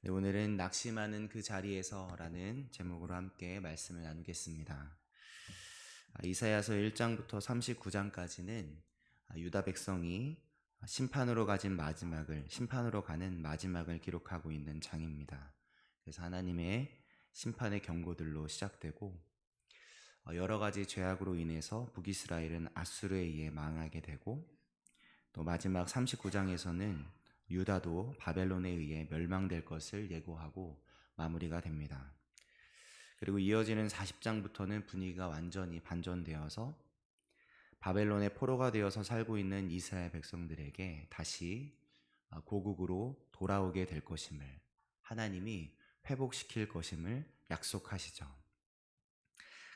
네, 오늘은 낙심하는 그 자리에서라는 제목으로 함께 말씀을 나누겠습니다. 이사야서 1장부터 39장까지는 유다 백성이 심판으로 가는 마지막을 기록하고 있는 장입니다. 그래서 하나님의 심판의 경고들로 시작되고 여러 가지 죄악으로 인해서 북이스라엘은 아수르에 의해 망하게 되고 또 마지막 39장에서는 유다도 바벨론에 의해 멸망될 것을 예고하고 마무리가 됩니다. 그리고 이어지는 40장부터는 분위기가 완전히 반전되어서 바벨론의 포로가 되어서 살고 있는 이스라엘 백성들에게 다시 고국으로 돌아오게 될 것임을, 하나님이 회복시킬 것임을 약속하시죠.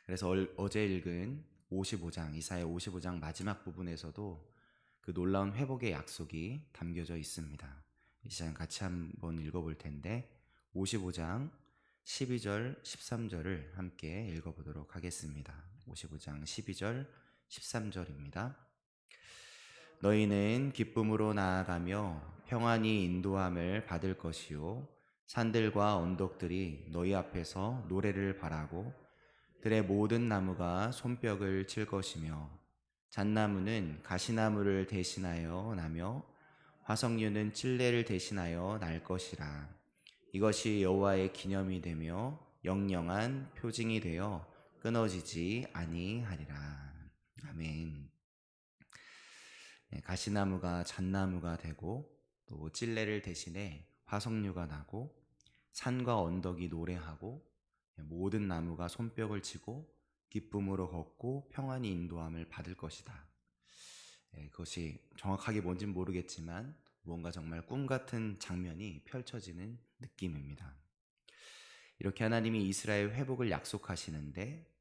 그래서 어제 읽은 55장, 이사야 55장 마지막 부분에서도 그 놀라운 회복의 약속이 담겨져 있습니다. 이 시간 같이 한번 읽어볼 텐데 55장 12절 13절을 함께 읽어보도록 하겠습니다. 55장 12절 13절입니다. 너희는 기쁨으로 나아가며 평안히 인도함을 받을 것이요 산들과 언덕들이 너희 앞에서 노래를 바라고 들의 모든 나무가 손뼉을 칠 것이며 잣나무는 가시나무를 대신하여 나며 화석류는 찔레를 대신하여 날 것이라. 이것이 여호와의 기념이 되며 영영한 표징이 되어 끊어지지 아니하리라. 아멘. 가시나무가 잣나무가 되고 또 찔레를 대신해 화석류가 나고 산과 언덕이 노래하고 모든 나무가 손뼉을 치고 기쁨으로 걷고 평안히 인도함을 받을 것이다. 그것이 정확하게 뭔지는 모르겠지만 뭔가 정말 꿈같은 장면이 펼쳐지는 느낌입니다. 이렇게 하나님이 이스라엘 회복을 약속하시는데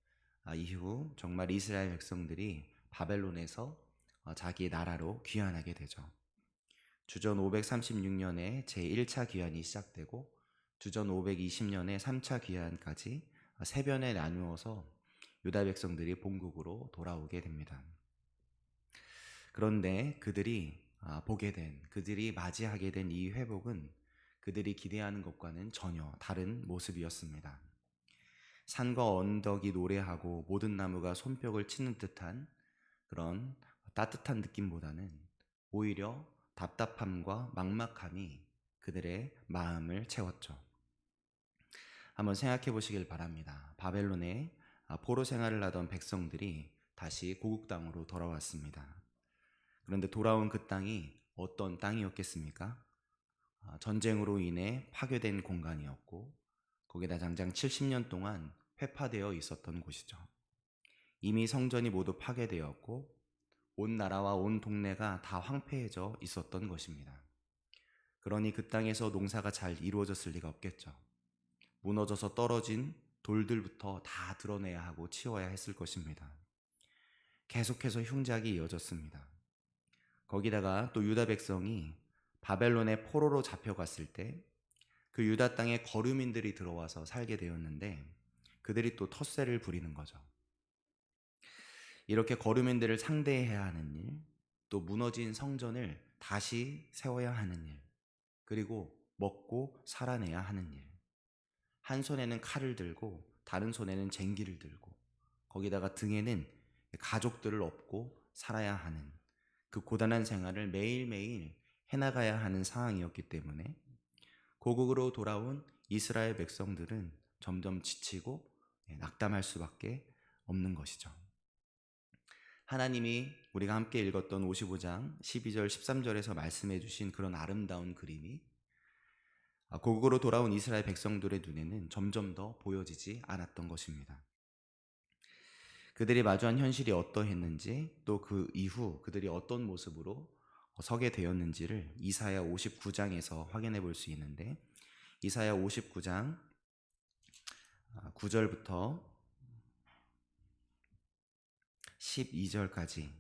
이후 정말 이스라엘 백성들이 바벨론에서 자기 나라로 귀환하게 되죠. 주전 536년에 제1차 귀환이 시작되고 주전 520년에 3차 귀환까지 세 변에 나누어서 유다 백성들이 본국으로 돌아오게 됩니다. 그런데 그들이 맞이하게 된 이 회복은 그들이 기대하는 것과는 전혀 다른 모습이었습니다. 산과 언덕이 노래하고 모든 나무가 손뼉을 치는 듯한 그런 따뜻한 느낌보다는 오히려 답답함과 막막함이 그들의 마음을 채웠죠. 한번 생각해 보시길 바랍니다. 바벨론에 포로 생활을 하던 백성들이 다시 고국 땅으로 돌아왔습니다. 그런데 돌아온 그 땅이 어떤 땅이었겠습니까? 전쟁으로 인해 파괴된 공간이었고 거기다 장장 70년 동안 회파되어 있었던 곳이죠. 이미 성전이 모두 파괴되었고 온 나라와 온 동네가 다 황폐해져 있었던 것입니다. 그러니 그 땅에서 농사가 잘 이루어졌을 리가 없겠죠. 무너져서 떨어진 돌들부터 다 드러내야 하고 치워야 했을 것입니다. 계속해서 흉작이 이어졌습니다. 거기다가 또 유다 백성이 바벨론의 포로로 잡혀갔을 때 그 유다 땅에 거류민들이 들어와서 살게 되었는데 그들이 또 텃세를 부리는 거죠. 이렇게 거류민들을 상대해야 하는 일, 또 무너진 성전을 다시 세워야 하는 일, 그리고 먹고 살아내야 하는 일. 한 손에는 칼을 들고 다른 손에는 쟁기를 들고 거기다가 등에는 가족들을 업고 살아야 하는 그 고단한 생활을 매일매일 해나가야 하는 상황이었기 때문에 고국으로 돌아온 이스라엘 백성들은 점점 지치고 낙담할 수밖에 없는 것이죠. 하나님이 우리가 함께 읽었던 55장 12절 13절에서 말씀해 주신 그런 아름다운 그림이 고국으로 돌아온 이스라엘 백성들의 눈에는 점점 더 보여지지 않았던 것입니다. 그들이 마주한 현실이 어떠했는지 또 그 이후 그들이 어떤 모습으로 서게 되었는지를 이사야 59장에서 확인해 볼 수 있는데 이사야 59장 9절부터 12절까지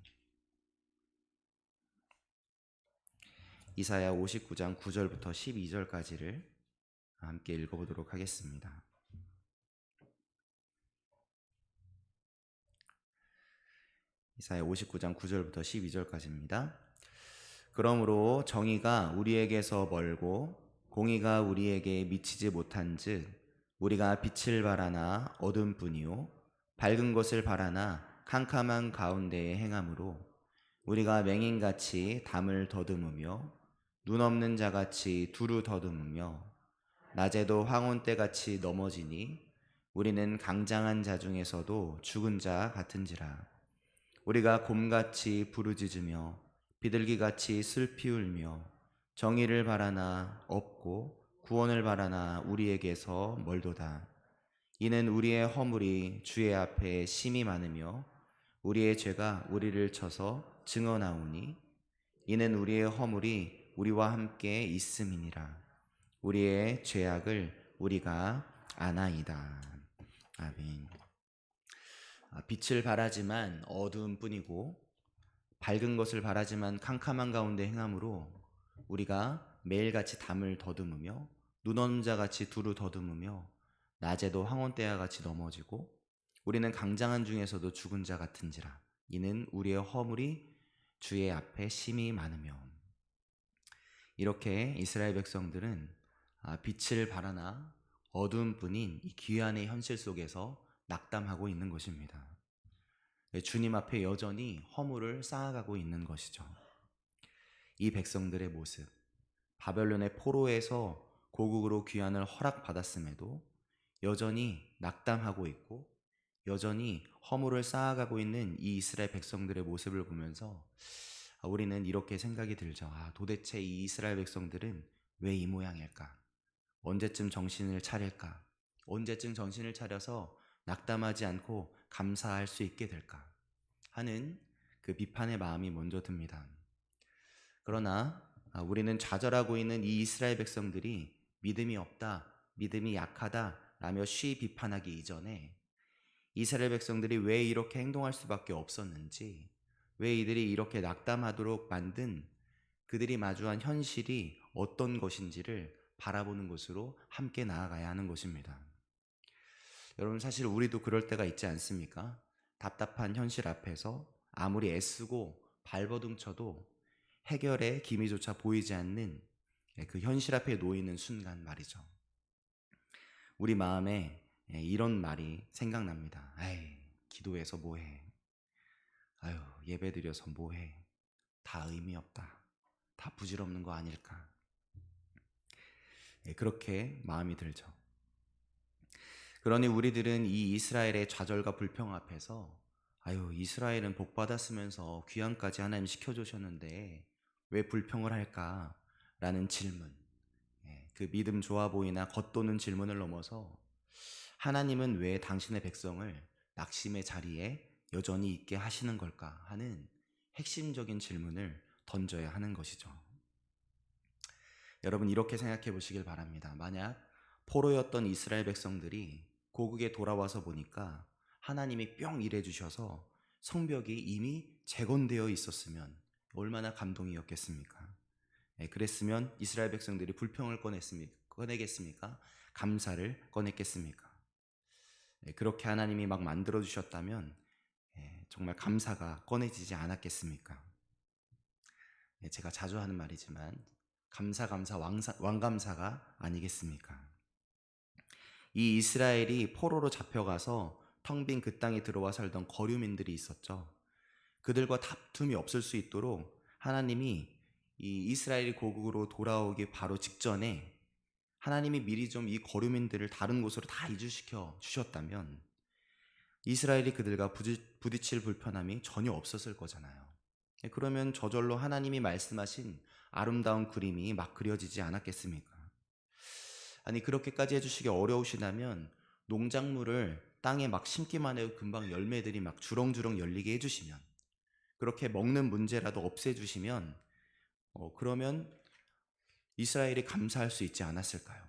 이사야 59장 9절부터 12절까지를 함께 읽어보도록 하겠습니다. 이사야 59장 9절부터 12절까지입니다. 그러므로 정의가 우리에게서 멀고 공의가 우리에게 미치지 못한즉 우리가 빛을 바라나 어둠뿐이요 밝은 것을 바라나 캄캄한 가운데에 행함으로 우리가 맹인같이 담을 더듬으며 눈 없는 자같이 두루 더듬으며 낮에도 황혼때같이 넘어지니 우리는 강장한 자 중에서도 죽은 자 같은지라. 우리가 곰같이 부르짖으며 비둘기같이 슬피 울며 정의를 바라나 없고 구원을 바라나 우리에게서 멀도다. 이는 우리의 허물이 주의 앞에 심히 많으며 우리의 죄가 우리를 쳐서 증언하오니 이는 우리의 허물이 우리와 함께 있음이니라. 우리의 죄악을 우리가 아나이다. 아멘. 빛을 바라지만 어두움뿐이고 밝은 것을 바라지만 캄캄한 가운데 행함으로 우리가 매일같이 담을 더듬으며 눈 없는 자같이 두루 더듬으며 낮에도 황혼때와 같이 넘어지고 우리는 강장한 중에서도 죽은 자 같은지라. 이는 우리의 허물이 주의 앞에 심히 많으며. 이렇게 이스라엘 백성들은 빛을 바라나 어두움뿐인 이 귀한의 현실 속에서 낙담하고 있는 것입니다. 주님 앞에 여전히 허물을 쌓아가고 있는 것이죠. 이 백성들의 모습, 바벨론의 포로에서 고국으로 귀환을 허락받았음에도 여전히 낙담하고 있고 여전히 허물을 쌓아가고 있는 이 이스라엘 백성들의 모습을 보면서 우리는 이렇게 생각이 들죠. 도대체 이 이스라엘 백성들은 왜 이 모양일까? 언제쯤 정신을 차릴까? 언제쯤 정신을 차려서 낙담하지 않고 감사할 수 있게 될까? 하는 그 비판의 마음이 먼저 듭니다. 그러나 우리는 좌절하고 있는 이 이스라엘 백성들이 믿음이 없다, 믿음이 약하다 라며 쉬이 비판하기 이전에 이스라엘 백성들이 왜 이렇게 행동할 수밖에 없었는지, 왜 이들이 이렇게 낙담하도록 만든 그들이 마주한 현실이 어떤 것인지를 바라보는 것으로 함께 나아가야 하는 것입니다. 여러분, 사실 우리도 그럴 때가 있지 않습니까? 답답한 현실 앞에서 아무리 애쓰고 발버둥쳐도 해결의 기미조차 보이지 않는 그 현실 앞에 놓이는 순간 말이죠. 우리 마음에 이런 말이 생각납니다. 에이, 기도해서 뭐해? 아유, 예배드려서 뭐해? 다 의미 없다. 다 부질없는 거 아닐까? 그렇게 마음이 들죠. 그러니 우리들은 이 이스라엘의 좌절과 불평 앞에서 아유, 이스라엘은 복 받았으면서 귀환까지 하나님 시켜주셨는데 왜 불평을 할까? 라는 질문, 그 믿음 좋아 보이나 겉도는 질문을 넘어서 하나님은 왜 당신의 백성을 낙심의 자리에 여전히 있게 하시는 걸까? 하는 핵심적인 질문을 던져야 하는 것이죠. 여러분, 이렇게 생각해 보시길 바랍니다. 만약 포로였던 이스라엘 백성들이 고국에 돌아와서 보니까 하나님이 뿅 일해 주셔서 성벽이 이미 재건되어 있었으면 얼마나 감동이었겠습니까? 그랬으면 이스라엘 백성들이 불평을 꺼내겠습니까? 감사를 꺼냈겠습니까? 그렇게 하나님이 막 만들어 주셨다면 정말 감사가 꺼내지지 않았겠습니까? 제가 자주 하는 말이지만 감사 왕감사가 아니겠습니까? 이 이스라엘이 포로로 잡혀가서 텅 빈 그 땅에 들어와 살던 거류민들이 있었죠. 그들과 다툼이 없을 수 있도록 하나님이 이 이스라엘이 고국으로 돌아오기 바로 직전에 하나님이 미리 좀 이 거류민들을 다른 곳으로 다 이주시켜 주셨다면 이스라엘이 그들과 부딪힐 불편함이 전혀 없었을 거잖아요. 그러면 저절로 하나님이 말씀하신 아름다운 그림이 막 그려지지 않았겠습니까? 아니, 그렇게까지 해주시기 어려우시다면 농작물을 땅에 막 심기만 해도 금방 열매들이 막 주렁주렁 열리게 해주시면, 그렇게 먹는 문제라도 없애주시면 그러면 이스라엘이 감사할 수 있지 않았을까요?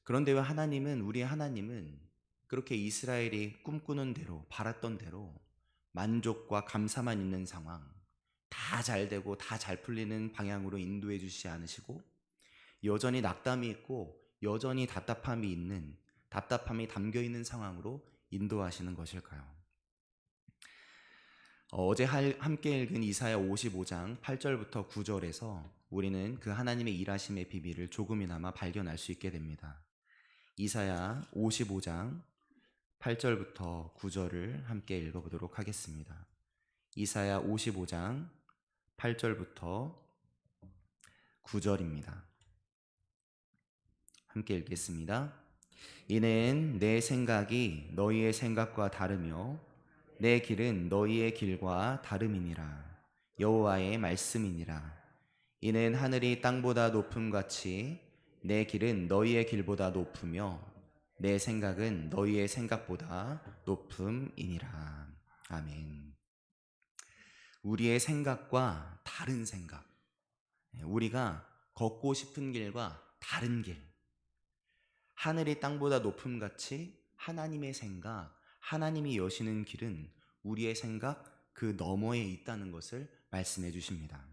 그런데 왜 우리 하나님은 그렇게 이스라엘이 꿈꾸는 대로, 바랐던 대로 만족과 감사만 있는 상황, 다 잘되고 다 잘 풀리는 방향으로 인도해 주시지 않으시고 여전히 낙담이 있고 여전히 답답함이 담겨 있는 상황으로 인도하시는 것일까요? 어제 함께 읽은 이사야 55장 8절부터 9절에서 우리는 그 하나님의 일하심의 비밀을 조금이나마 발견할 수 있게 됩니다. 이사야 55장 8절부터 9절을 함께 읽어보도록 하겠습니다. 이사야 55장 8절부터 9절입니다. 함께 읽겠습니다. 이는 내 생각이 너희의 생각과 다르며 내 길은 너희의 길과 다름이니라. 여호와의 말씀이니라. 이는 하늘이 땅보다 높음같이 내 길은 너희의 길보다 높으며 내 생각은 너희의 생각보다 높음이니라. 아멘. 우리의 생각과 다른 생각, 우리가 걷고 싶은 길과 다른 길, 하늘이 땅보다 높음같이 하나님의 생각, 하나님이 여시는 길은 우리의 생각 그 너머에 있다는 것을 말씀해 주십니다.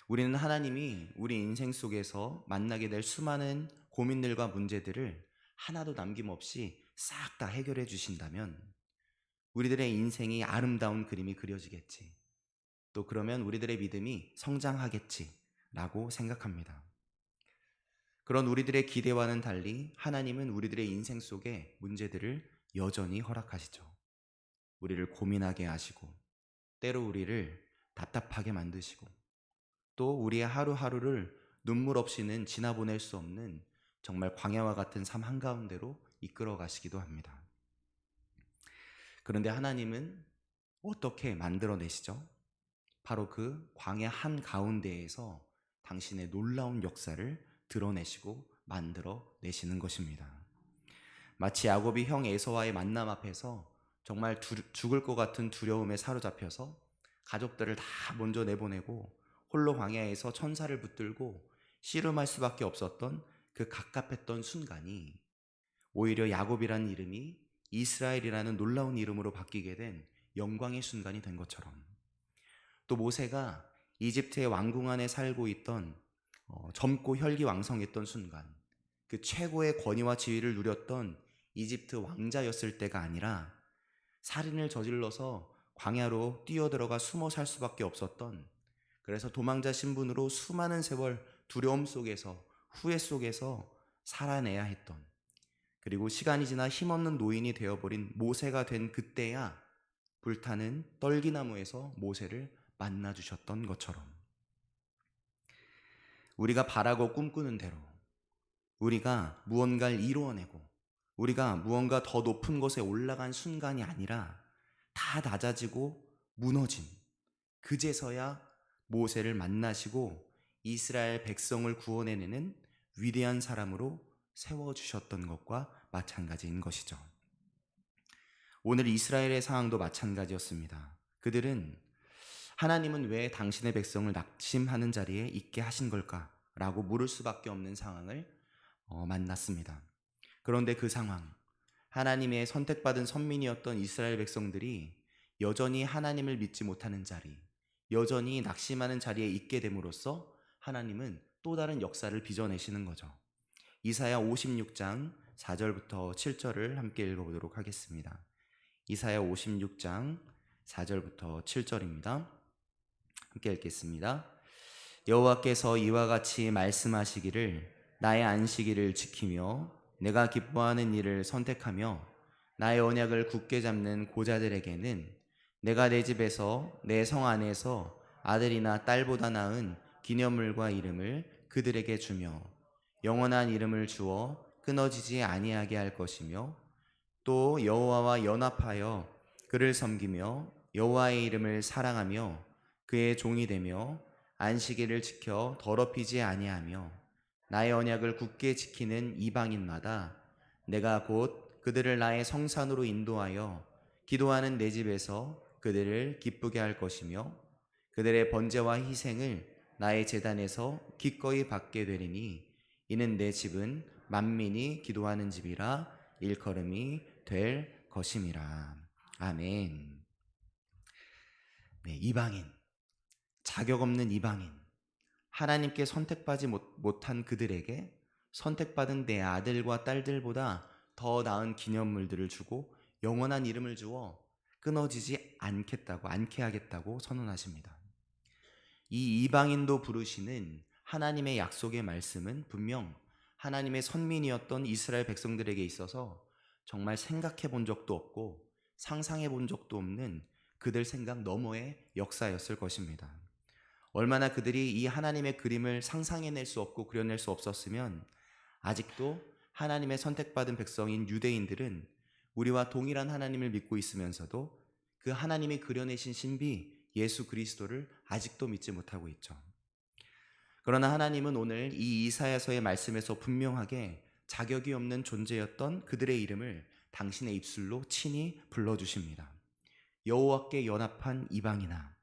우리는 하나님이 우리 인생 속에서 만나게 될 수많은 고민들과 문제들을 하나도 남김없이 싹 다 해결해 주신다면 우리들의 인생이 아름다운 그림이 그려지겠지. 또 그러면 우리들의 믿음이 성장하겠지라고 생각합니다. 그런 우리들의 기대와는 달리 하나님은 우리들의 인생 속에 문제들을 여전히 허락하시죠. 우리를 고민하게 하시고 때로 우리를 답답하게 만드시고 또 우리의 하루하루를 눈물 없이는 지나보낼 수 없는 정말 광야와 같은 삶 한가운데로 이끌어 가시기도 합니다. 그런데 하나님은 어떻게 만들어내시죠? 바로 그 광야 한가운데에서 당신의 놀라운 역사를 드러내시고 만들어내시는 것입니다. 마치 야곱이 형 에서와의 만남 앞에서 정말 죽을 것 같은 두려움에 사로잡혀서 가족들을 다 먼저 내보내고 홀로 광야에서 천사를 붙들고 씨름할 수밖에 없었던 그 갑갑했던 순간이 오히려 야곱이라는 이름이 이스라엘이라는 놀라운 이름으로 바뀌게 된 영광의 순간이 된 것처럼, 또 모세가 이집트의 왕궁 안에 살고 있던 젊고 혈기왕성했던 순간, 그 최고의 권위와 지위를 누렸던 이집트 왕자였을 때가 아니라 살인을 저질러서 광야로 뛰어들어가 숨어 살 수밖에 없었던, 그래서 도망자 신분으로 수많은 세월 두려움 속에서 후회 속에서 살아내야 했던, 그리고 시간이 지나 힘없는 노인이 되어버린 모세가 된 그때야 불타는 떨기나무에서 모세를 만나주셨던 것처럼, 우리가 바라고 꿈꾸는 대로 우리가 무언가를 이루어내고 우리가 무언가 더 높은 곳에 올라간 순간이 아니라 다 낮아지고 무너진 그제서야 모세를 만나시고 이스라엘 백성을 구원해내는 위대한 사람으로 세워주셨던 것과 마찬가지인 것이죠. 오늘 이스라엘의 상황도 마찬가지였습니다. 그들은 하나님은 왜 당신의 백성을 낙심하는 자리에 있게 하신 걸까? 라고 물을 수밖에 없는 상황을 만났습니다. 그런데 그 상황, 하나님의 선택받은 선민이었던 이스라엘 백성들이 여전히 하나님을 믿지 못하는 자리, 여전히 낙심하는 자리에 있게 됨으로써 하나님은 또 다른 역사를 빚어내시는 거죠. 이사야 56장 4절부터 7절을 함께 읽어보도록 하겠습니다. 이사야 56장 4절부터 7절입니다. 함께 읽겠습니다. 여호와께서 이와 같이 말씀하시기를, 나의 안식일을 지키며 내가 기뻐하는 일을 선택하며 나의 언약을 굳게 잡는 고자들에게는 내가 내 집에서 내 성 안에서 아들이나 딸보다 나은 기념물과 이름을 그들에게 주며 영원한 이름을 주어 끊어지지 아니하게 할 것이며, 또 여호와와 연합하여 그를 섬기며 여호와의 이름을 사랑하며 그의 종이 되며 안식일을 지켜 더럽히지 아니하며 나의 언약을 굳게 지키는 이방인마다 내가 곧 그들을 나의 성산으로 인도하여 기도하는 내 집에서 그들을 기쁘게 할 것이며 그들의 번제와 희생을 나의 제단에서 기꺼이 받게 되리니 이는 내 집은 만민이 기도하는 집이라 일컬음이 될 것임이라. 아멘. 네, 이방인, 자격 없는 이방인, 하나님께 선택받지 못한 그들에게 선택받은 내 아들과 딸들보다 더 나은 기념물들을 주고 영원한 이름을 주어 끊어지지 않게 하겠다고 선언하십니다. 이 이방인도 부르시는 하나님의 약속의 말씀은 분명 하나님의 선민이었던 이스라엘 백성들에게 있어서 정말 생각해 본 적도 없고 상상해 본 적도 없는 그들 생각 너머의 역사였을 것입니다. 얼마나 그들이 이 하나님의 그림을 상상해낼 수 없고 그려낼 수 없었으면 아직도 하나님의 선택받은 백성인 유대인들은 우리와 동일한 하나님을 믿고 있으면서도 그 하나님이 그려내신 신비 예수 그리스도를 아직도 믿지 못하고 있죠. 그러나 하나님은 오늘 이 이사야서의 말씀에서 분명하게 자격이 없는 존재였던 그들의 이름을 당신의 입술로 친히 불러주십니다. 여호와께 연합한 이방이나,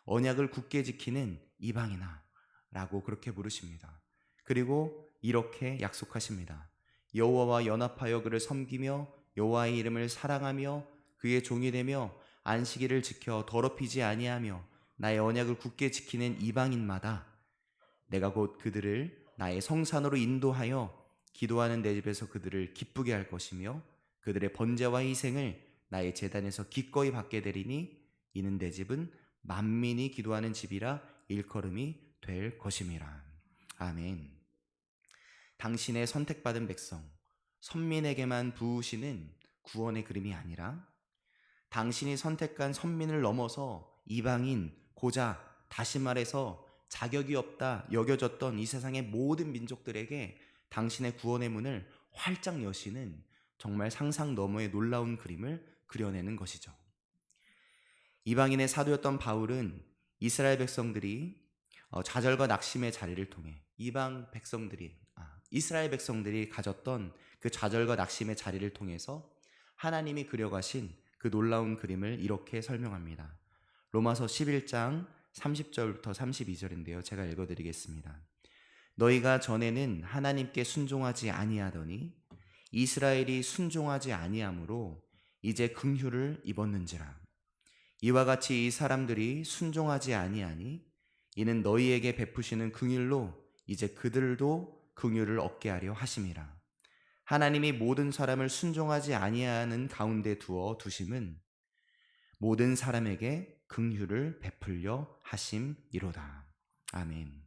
언약을 굳게 지키는 이방이나 라고 그렇게 부르십니다. 그리고 이렇게 약속하십니다. 여호와와 연합하여 그를 섬기며 여호와의 이름을 사랑하며 그의 종이 되며 안식일을 지켜 더럽히지 아니하며 나의 언약을 굳게 지키는 이방인마다 내가 곧 그들을 나의 성산으로 인도하여 기도하는 내 집에서 그들을 기쁘게 할 것이며 그들의 번제와 희생을 나의 제단에서 기꺼이 받게 되리니 이는 내 집은 만민이 기도하는 집이라 일컬음이 될 것임이라. 아멘. 당신의 선택받은 백성, 선민에게만 부으시는 구원의 그림이 아니라 당신이 선택한 선민을 넘어서 이방인, 고자, 다시 말해서 자격이 없다 여겨졌던 이 세상의 모든 민족들에게 당신의 구원의 문을 활짝 여시는 정말 상상 너머의 놀라운 그림을 그려내는 것이죠. 이방인의 사도였던 바울은 이스라엘 백성들이 좌절과 낙심의 자리를 통해 이스라엘 백성들이 가졌던 그 좌절과 낙심의 자리를 통해서 하나님이 그려가신 그 놀라운 그림을 이렇게 설명합니다. 로마서 11장 30절부터 32절인데요. 제가 읽어드리겠습니다. 너희가 전에는 하나님께 순종하지 아니하더니 이스라엘이 순종하지 아니하므로 이제 긍휼을 입었는지라. 이와 같이 이 사람들이 순종하지 아니하니 이는 너희에게 베푸시는 긍휼로 이제 그들도 긍휼을 얻게 하려 하심이라. 하나님이 모든 사람을 순종하지 아니하는 가운데 두어 두심은 모든 사람에게 긍휼을 베풀려 하심이로다. 아멘.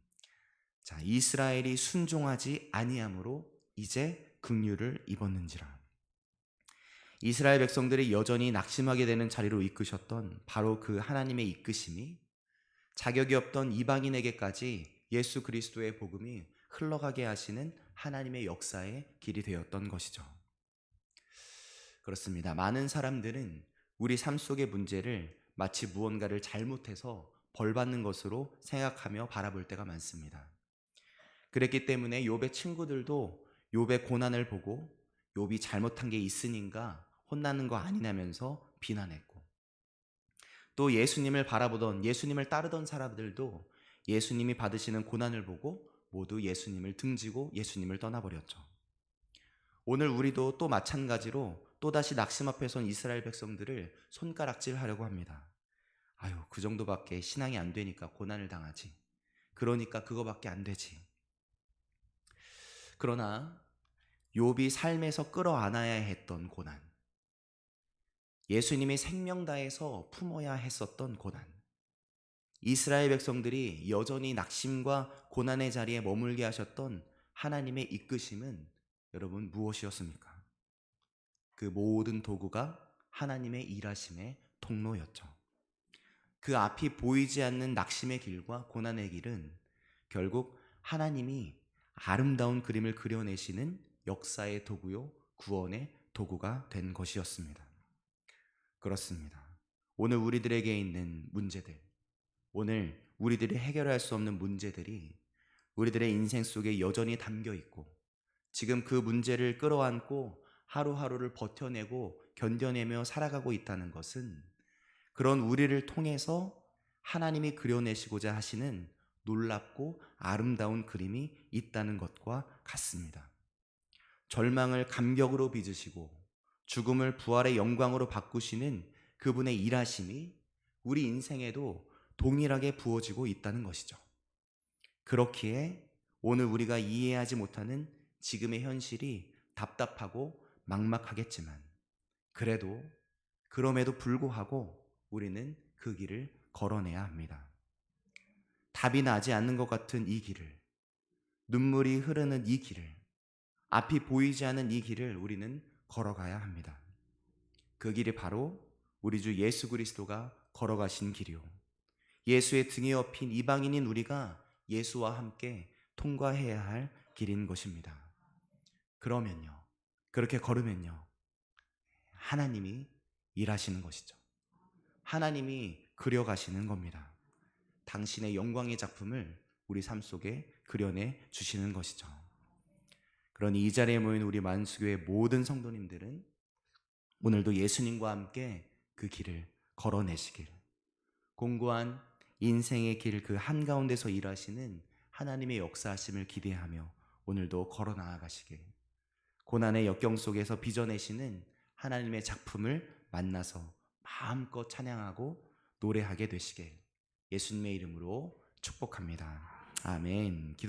자, 이스라엘이 순종하지 아니함으로 이제 긍휼을 입었는지라. 이스라엘 백성들이 여전히 낙심하게 되는 자리로 이끄셨던 바로 그 하나님의 이끄심이 자격이 없던 이방인에게까지 예수 그리스도의 복음이 흘러가게 하시는 하나님의 역사의 길이 되었던 것이죠. 그렇습니다. 많은 사람들은 우리 삶 속의 문제를 마치 무언가를 잘못해서 벌받는 것으로 생각하며 바라볼 때가 많습니다. 그랬기 때문에 욥의 친구들도 욥의 고난을 보고 욥이 잘못한 게 있으니까 혼나는 거 아니냐면서 비난했고, 또 예수님을 바라보던 예수님을 따르던 사람들도 예수님이 받으시는 고난을 보고 모두 예수님을 등지고 예수님을 떠나버렸죠. 오늘 우리도 또 마찬가지로 또다시 낙심 앞에 선 이스라엘 백성들을 손가락질하려고 합니다. 아유, 그 정도밖에 신앙이 안 되니까 고난을 당하지. 그러니까 그거밖에 안 되지. 그러나 욥이 삶에서 끌어안아야 했던 고난, 예수님이 생명 다해서 품어야 했었던 고난, 이스라엘 백성들이 여전히 낙심과 고난의 자리에 머물게 하셨던 하나님의 이끄심은 여러분 무엇이었습니까? 그 모든 도구가 하나님의 일하심의 통로였죠. 그 앞이 보이지 않는 낙심의 길과 고난의 길은 결국 하나님이 아름다운 그림을 그려내시는 역사의 도구요, 구원의 도구가 된 것이었습니다. 그렇습니다. 오늘 우리들에게 있는 문제들, 오늘 우리들이 해결할 수 없는 문제들이 우리들의 인생 속에 여전히 담겨 있고, 지금 그 문제를 끌어안고 하루하루를 버텨내고 견뎌내며 살아가고 있다는 것은 그런 우리를 통해서 하나님이 그려내시고자 하시는 놀랍고 아름다운 그림이 있다는 것과 같습니다. 절망을 감격으로 빚으시고 죽음을 부활의 영광으로 바꾸시는 그분의 일하심이 우리 인생에도 동일하게 부어지고 있다는 것이죠. 그렇기에 오늘 우리가 이해하지 못하는 지금의 현실이 답답하고 막막하겠지만, 그럼에도 불구하고 우리는 그 길을 걸어내야 합니다. 답이 나지 않는 것 같은 이 길을, 눈물이 흐르는 이 길을, 앞이 보이지 않는 이 길을 우리는 걸어가야 합니다. 그 길이 바로 우리 주 예수 그리스도가 걸어가신 길이요, 예수의 등에 업힌 이방인인 우리가 예수와 함께 통과해야 할 길인 것입니다. 그러면요, 그렇게 걸으면요, 하나님이 일하시는 것이죠. 하나님이 그려가시는 겁니다. 당신의 영광의 작품을 우리 삶 속에 그려내 주시는 것이죠. 그러니 이 자리에 모인 우리 만수교회 모든 성도님들은 오늘도 예수님과 함께 그 길을 걸어내시길, 공고한 인생의 길 그 한가운데서 일하시는 하나님의 역사하심을 기대하며 오늘도 걸어 나아가시길, 고난의 역경 속에서 빚어내시는 하나님의 작품을 만나서 마음껏 찬양하고 노래하게 되시길 예수님의 이름으로 축복합니다. 아멘. 기도